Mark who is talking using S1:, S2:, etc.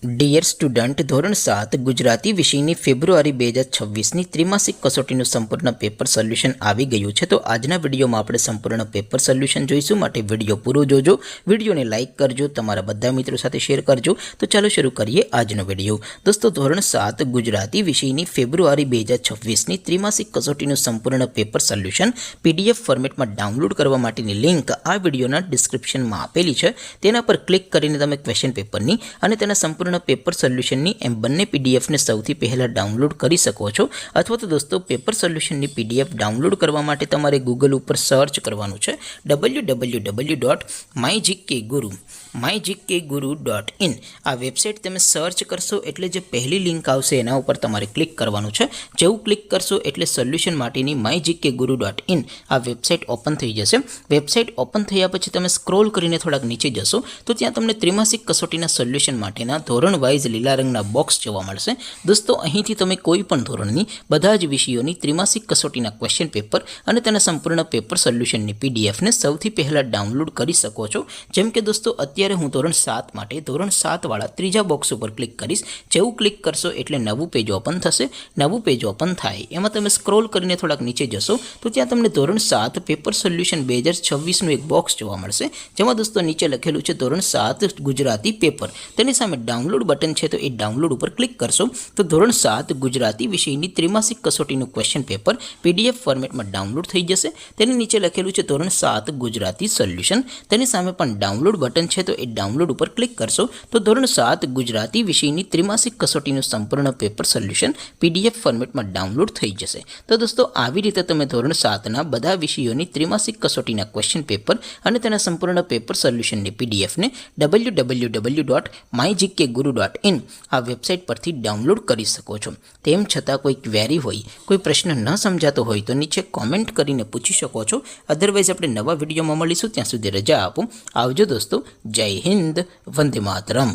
S1: Dear student, ધોરણ 7 ગુજરાતી વિષયની ફેબ્રુઆરી 2026ની ત્રિમાસિક કસોટીનું સંપૂર્ણ પેપર સોલ્યુશન આવી ગયું છે. તો આજના વિડીયોમાં આપણે સંપૂર્ણ પેપર સોલ્યુશન જોઈશું. માટે વિડીયો પૂરો જોજો, વિડીયોને લાઇક કરજો, તમારા બધા મિત્રો સાથે શેર કરજો. તો ચાલો શરૂ કરીએ આજનો વિડીયો. દોસ્તો, ધોરણ 7 ગુજરાતી વિષયની ફેબ્રુઆરી 2026ની ત્રિમાસિક કસોટીનું સંપૂર્ણ પેપર સોલ્યુશન PDF ફોર્મેટમાં ડાઉનલોડ કરવા માટેની લિંક આ વિડીયોના ડિસ્ક્રિપ્શનમાં આપેલી છે. તેના પર ક્લિક કરીને તમે ક્વેશ્ચન પેપરની અને તેના સંપૂર્ણ પેપર સોલ્યુશનની એમ બંને પીડીએફને સૌથી પહેલાં ડાઉનલોડ કરી શકો છો. અથવા તો દોસ્તો, પેપર સોલ્યુશનની PDF ડાઉનલોડ કરવા માટે તમારે ગૂગલ ઉપર સર્ચ કરવાનું છે www.mygkguru.in. આ વેબસાઇટ તમે સર્ચ કરશો એટલે જે પહેલી લિંક આવશે એના ઉપર તમારે ક્લિક કરવાનું છે. જેવું ક્લિક કરશો એટલે સોલ્યુશન માટેની mygkguru.in આ વેબસાઇટ ઓપન થઈ જશે. વેબસાઇટ ઓપન થયા પછી તમે સ્ક્રોલ કરીને થોડાક નીચે જશો તો ત્યાં તમને ત્રિમાસિક કસોટીના સોલ્યુશન માટેના ધોરણ વાઇઝ લીલા રંગના બોક્સ જોવા મળશે. દોસ્તો, અહીંથી તમે કોઈ પણ ધોરણની બધા જ વિષયોની ત્રિમાસિક કસોટીના ક્વેશ્ચન પેપર અને તેના સંપૂર્ણ પેપર સોલ્યુશનની પીડીએફને સૌથી પહેલાં ડાઉનલોડ કરી શકો છો. જેમ કે દોસ્તો, અત્યારે હું ધોરણ 7 માટે ધોરણ 7 વાળા ત્રીજા બોક્સ ઉપર ક્લિક કરીશ. જેવું ક્લિક કરશો એટલે નવું પેજ ઓપન થશે. નવું પેજ ઓપન થાય એમાં તમે સ્ક્રોલ કરીને થોડાક નીચે જશો તો ત્યાં તમને ધોરણ 7 પેપર સોલ્યુશન 2026નું એક બોક્સ જોવા મળશે. જેમાં દોસ્તો નીચે લખેલું છે ધોરણ 7 ગુજરાતી પેપર. તેની સામે ડાઉનલોડ બટન છે, તો એ ડાઉનલોડ ઉપર ક્લિક કરશો તો ધોરણ 7 ગુજરાતી વિષયની ત્રિમાસિક કસોટીનું ક્વેશ્ચન પેપર PDF ફોર્મેટમાં ડાઉનલોડ થઈ જશે. તેની નીચે લખેલું છે ધોરણ 7 ગુજરાતી સોલ્યુશન. તેની સામે પણ ડાઉનલોડ બટન છે, તો એ ડાઉનલોડ ઉપર ક્લિક કરશો તો ધોરણ 7 ગુજરાતી વિષયની ત્રિમાસિક કસોટીનું સંપૂર્ણ પેપર સોલ્યુશન PDF ફોર્મેટમાં ડાઉનલોડ થઈ જશે. તો દોસ્તો, આવી રીતે તમે ધોરણ 7ના બધા વિષયોની ત્રિમાસિક કસોટીના ક્વેશ્ચન પેપર અને તેના સંપૂર્ણ પેપર સોલ્યુશનની પીડીએફને www.mygkguru.in આ વેબસાઇટ પરથી ડાઉનલોડ કરી શકો છો. તેમ છતાં કોઈ ક્વેરી હોય, કોઈ પ્રશ્ન ન સમજાતો હોય તો નીચે કોમેન્ટ કરીને પૂછી શકો છો. અધરવાઇઝ આપણે નવા વિડીયોમાં મળીશું. ત્યાં સુધી રજા આપો. આવજો દોસ્તો. જય હિન્દ. વંદે માતરમ.